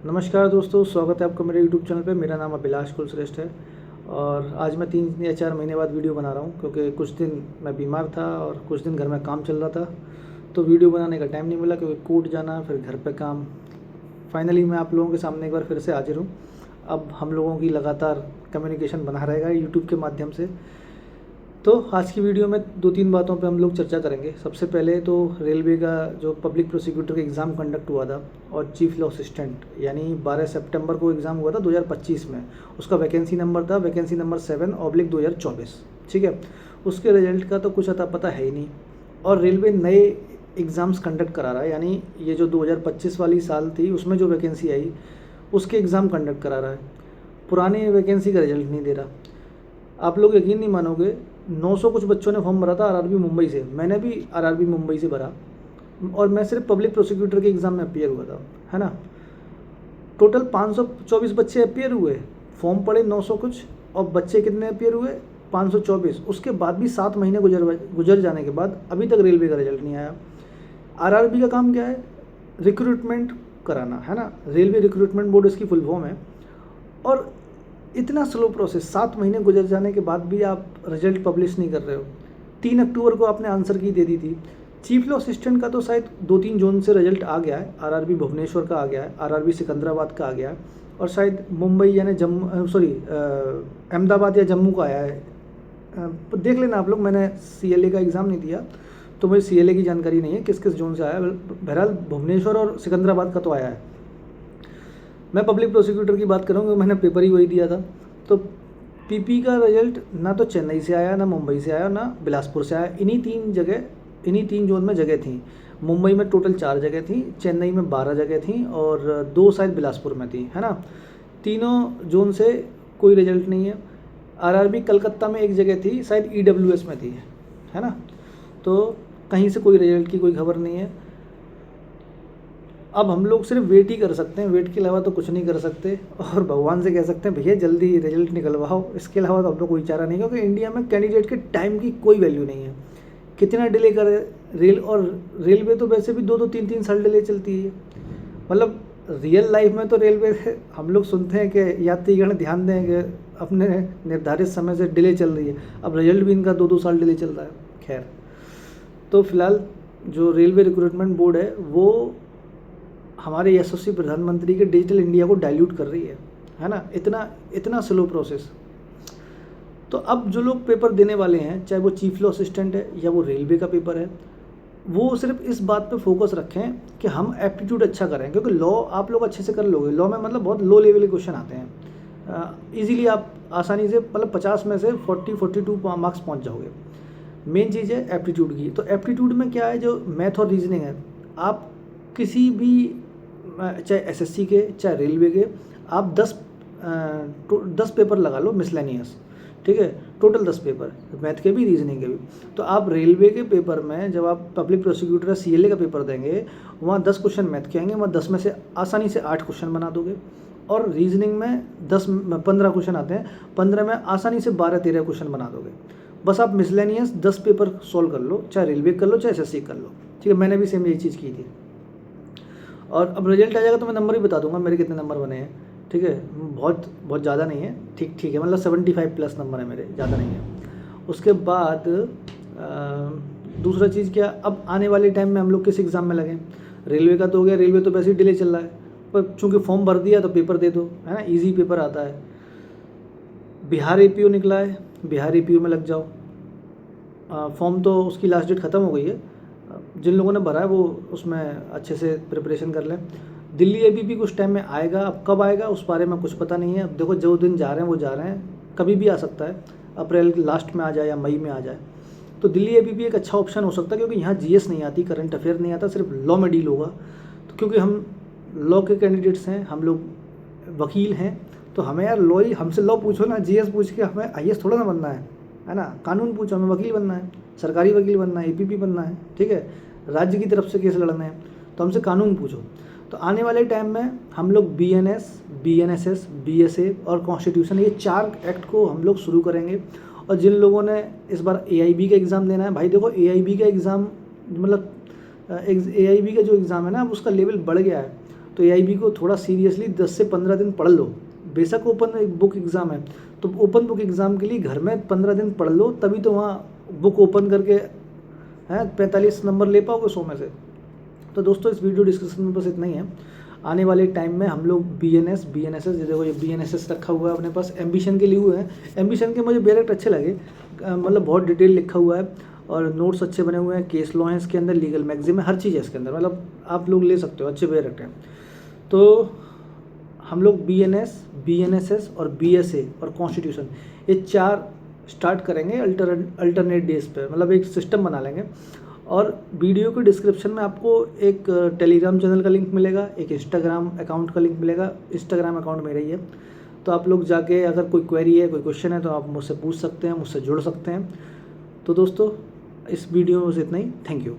नमस्कार दोस्तों, स्वागत है आपका मेरे YouTube चैनल पे। मेरा नाम अभिलाष कुलश्रेष्ठ है और आज मैं 3 या 4 महीने बाद वीडियो बना रहा हूँ क्योंकि कुछ दिन मैं बीमार था और कुछ दिन घर में काम चल रहा था, तो वीडियो बनाने का टाइम नहीं मिला क्योंकि कोर्ट जाना फिर घर पे काम। फाइनली मैं आप लोगों के सामने एक बार फिर से हाजिर हूँ। अब हम लोगों की लगातार कम्युनिकेशन बना रहेगा यूट्यूब के माध्यम से। तो आज की वीडियो में 2-3 बातों पे हम लोग चर्चा करेंगे। सबसे पहले तो रेलवे का जो पब्लिक प्रोसिक्यूटर का एग्ज़ाम कंडक्ट हुआ था और चीफ लॉ असिस्टेंट यानी 12 सितंबर को एग्ज़ाम हुआ था 2025 में। उसका वैकेंसी नंबर था वैकेंसी नंबर 7/2024। ठीक है, उसके रिजल्ट का तो कुछ अता पता है ही नहीं और रेलवे नए एग्ज़ाम्स कंडक्ट करा रहा है, यानी ये जो 2025 वाली साल थी उसमें जो वैकेंसी आई उसके एग्ज़ाम कंडक्ट करा रहा है। पुराने वैकेंसी का रिजल्ट नहीं दे रहा। आप लोग यकीन नहीं मानोगे, 900 कुछ बच्चों ने फॉर्म भरा था आरआरबी मुंबई से। मैंने भी आरआरबी मुंबई से भरा और मैं सिर्फ पब्लिक प्रोसिक्यूटर के एग्ज़ाम में अपीयर हुआ था, है ना। टोटल 524 बच्चे अपीयर हुए, फॉर्म पड़े 900 कुछ और बच्चे कितने अपीयर हुए 524। उसके बाद भी 7 महीने गुजर जाने के बाद अभी तक रेलवे का रिजल्ट नहीं आया। आरआरबी का काम क्या है? रिक्रूटमेंट कराना, है ना। रेलवे रिक्रूटमेंट बोर्ड इसकी फुल फॉर्म है और इतना स्लो प्रोसेस, 7 महीने गुजर जाने के बाद भी आप रिजल्ट पब्लिश नहीं कर रहे हो। 3 अक्टूबर को आपने आंसर की दे दी थी। चीफ लॉ असिस्टेंट का तो शायद 2-3 जोन से रिजल्ट आ गया है। आरआरबी भुवनेश्वर का आ गया है, आरआरबी सिकंदराबाद का आ गया है और शायद मुंबई यानी अहमदाबाद या जम्मू का आया है। देख लेना आप लोग, मैंने सीएलए का एग्ज़ाम नहीं दिया तो मुझे सीएलए की जानकारी नहीं है किस किस जोन से आया। बहरहाल भुवनेश्वर और सिकंदराबाद का तो आया है। मैं पब्लिक प्रोसिक्यूटर की बात करूँगा, मैंने पेपर ही वही दिया था। तो पीपी का रिजल्ट ना तो चेन्नई से आया, ना मुंबई से आया, ना बिलासपुर से आया। इन्हीं तीन जोन में जगह थी। मुंबई में टोटल 4 जगह थी, चेन्नई में 12 जगह थी और 2 शायद बिलासपुर में थी, है ना। तीनों जोन से कोई रिजल्ट नहीं है। आरआरबी कलकत्ता में एक जगह थी, शायद ईडब्ल्यूएस में थी, है ना। तो कहीं से कोई रिजल्ट की कोई खबर नहीं है। अब हम लोग सिर्फ वेट ही कर सकते हैं, वेट के अलावा तो कुछ नहीं कर सकते और भगवान से कह सकते हैं भैया जल्दी रिजल्ट निकलवाओ। इसके अलावा तो हम लोग कोई चारा नहीं, क्योंकि इंडिया में कैंडिडेट के टाइम की कोई वैल्यू नहीं है। कितना डिले करे रेलवे तो वैसे भी 2-2 3-3 साल डिले चलती है। मतलब रियल लाइफ में तो रेलवे हम लोग सुनते हैं कि यात्रीगण ध्यान दें कि अपने निर्धारित समय से डिले चल रही है। अब रिजल्ट भी इनका 2-2 साल डिले चल रहा है। खैर, तो फिलहाल जो रेलवे रिक्रूटमेंट बोर्ड है वो हमारे यशस्वी प्रधानमंत्री के डिजिटल इंडिया को डाइल्यूट कर रही है ना। इतना स्लो प्रोसेस। तो अब जो लोग पेपर देने वाले हैं, चाहे वो चीफ लॉ असिस्टेंट है या वो रेलवे का पेपर है, वो सिर्फ इस बात पे फोकस रखें कि हम एप्टीट्यूड अच्छा करें, क्योंकि लॉ आप लोग अच्छे से कर लोगे। लॉ में मतलब बहुत लो लेवल के क्वेश्चन आते हैं। ईजीली आप आसानी से मतलब 50 में से 40-42 मार्क्स पहुँच जाओगे। मेन चीज़ है एप्टीट्यूड की। तो एप्टीट्यूड में क्या है, जो मैथ और रीजनिंग है, आप किसी भी चाहे एसएससी के चाहे रेलवे के, आप 10 पेपर लगा लो मिसलेनियस, ठीक है। टोटल 10 पेपर, मैथ के भी रीजनिंग के भी। तो आप रेलवे के पेपर में जब आप पब्लिक प्रोसिक्यूटर या सीएलए का पेपर देंगे, वहाँ 10 क्वेश्चन मैथ के आएंगे, वहाँ 10 में से आसानी से 8 क्वेश्चन बना दोगे। और रीजनिंग में 15 क्वेश्चन आते हैं, 15 में आसानी से 12-13 क्वेश्चन बना दोगे। बस आप मिसलेनियस 10 पेपर सॉल्व कर लो, चाहे रेलवे कर लो चाहे एसएससी कर लो, ठीक है। मैंने भी सेम यही चीज़ की थी। और अब रिजल्ट आ जाएगा तो मैं नंबर ही बता दूंगा मेरे कितने नंबर बने हैं, ठीक है। बहुत ज़्यादा नहीं है, ठीक है, मतलब 75+ नंबर है मेरे, ज़्यादा नहीं है। उसके बाद दूसरा चीज़ क्या, अब आने वाले टाइम में हम लोग किस एग्ज़ाम में लगें। रेलवे का तो हो गया, रेलवे तो वैसे ही डिले चल रहा है, पर चूँकि फॉर्म भर दिया तो पेपर दे दो, है ना। ईजी पेपर आता है। बिहार एपीओ निकला है, बिहार एपीओ में लग जाओ। फॉर्म तो उसकी लास्ट डेट ख़त्म हो गई है, जिन लोगों ने भरा है वो उसमें अच्छे से प्रिपरेशन कर लें। दिल्ली एबीपी कुछ टाइम में आएगा, अब कब आएगा उस बारे में कुछ पता नहीं है। अब देखो, जो दिन जा रहे हैं वो जा रहे हैं, कभी भी आ सकता है, अप्रैल लास्ट में आ जाए या मई में आ जाए। तो दिल्ली एबीपी एक अच्छा ऑप्शन हो सकता है, क्योंकि यहाँ जीएस नहीं आती, करंट अफेयर नहीं आता, सिर्फ लॉ में डील होगा। तो क्योंकि हम लॉ के कैंडिडेट्स हैं, हम लोग वकील हैं, तो हमें यार लॉ ही, हमसे लॉ पूछो ना, जीएस पूछ के हमें आईएएस थोड़ा ना बनना है ना। कानून पूछो, हमें वकील बनना है, सरकारी वकील बनना है, एपीपी बनना है, ठीक है। राज्य की तरफ से केस लड़ना है, तो हमसे कानून पूछो। तो आने वाले टाइम में हम लोग बीएनएस, बीएनएसएस, बीएसए और कॉन्स्टिट्यूशन, ये 4 एक्ट को हम लोग शुरू करेंगे। और जिन लोगों ने इस बार एआईबी का एग्ज़ाम देना है, भाई देखो एआईबी का एग्ज़ाम मतलब एआईबी का जो एग्ज़ाम है ना, अब उसका लेवल बढ़ गया है। तो AIB को थोड़ा सीरियसली 10 से 15 दिन पढ़ लो। बेशक ओपन बुक एग्ज़ाम है, तो ओपन बुक एग्ज़ाम के लिए घर में 15 दिन पढ़ लो, तभी तो वहाँ बुक ओपन करके 45 नंबर ले पाओगे 100 में से। तो दोस्तों इस वीडियो डिस्कशन में बस इतना ही है। आने वाले टाइम में हम लोग BNS BNSS, देखो ये BNSS रखा हुआ है अपने पास, एम्बिशन के लिए हुए हैं। एम्बिशन के मुझे बैरेक्ट अच्छे लगे, मतलब बहुत डिटेल लिखा हुआ है और नोट्स अच्छे बने हुए हैं, केस लॉ है इसके अंदर, लीगल मैगजीन है, हर चीज़ है इसके अंदर, मतलब आप लोग ले सकते हो, अच्छे बैरेक्ट हैं। तो हम लोग BNS BNSS और BSA और कॉन्स्टिट्यूशन, ये 4 स्टार्ट करेंगे अल्टरनेट डेज पे, मतलब एक सिस्टम बना लेंगे। और वीडियो के डिस्क्रिप्शन में आपको एक टेलीग्राम चैनल का लिंक मिलेगा, एक इंस्टाग्राम अकाउंट का लिंक मिलेगा। इंस्टाग्राम अकाउंट मेरा ही है, तो आप लोग जाके अगर कोई क्वेरी है, कोई क्वेश्चन है, तो आप मुझसे पूछ सकते हैं, मुझसे जुड़ सकते हैं। तो दोस्तों इस वीडियो में बस इतना ही। Thank you.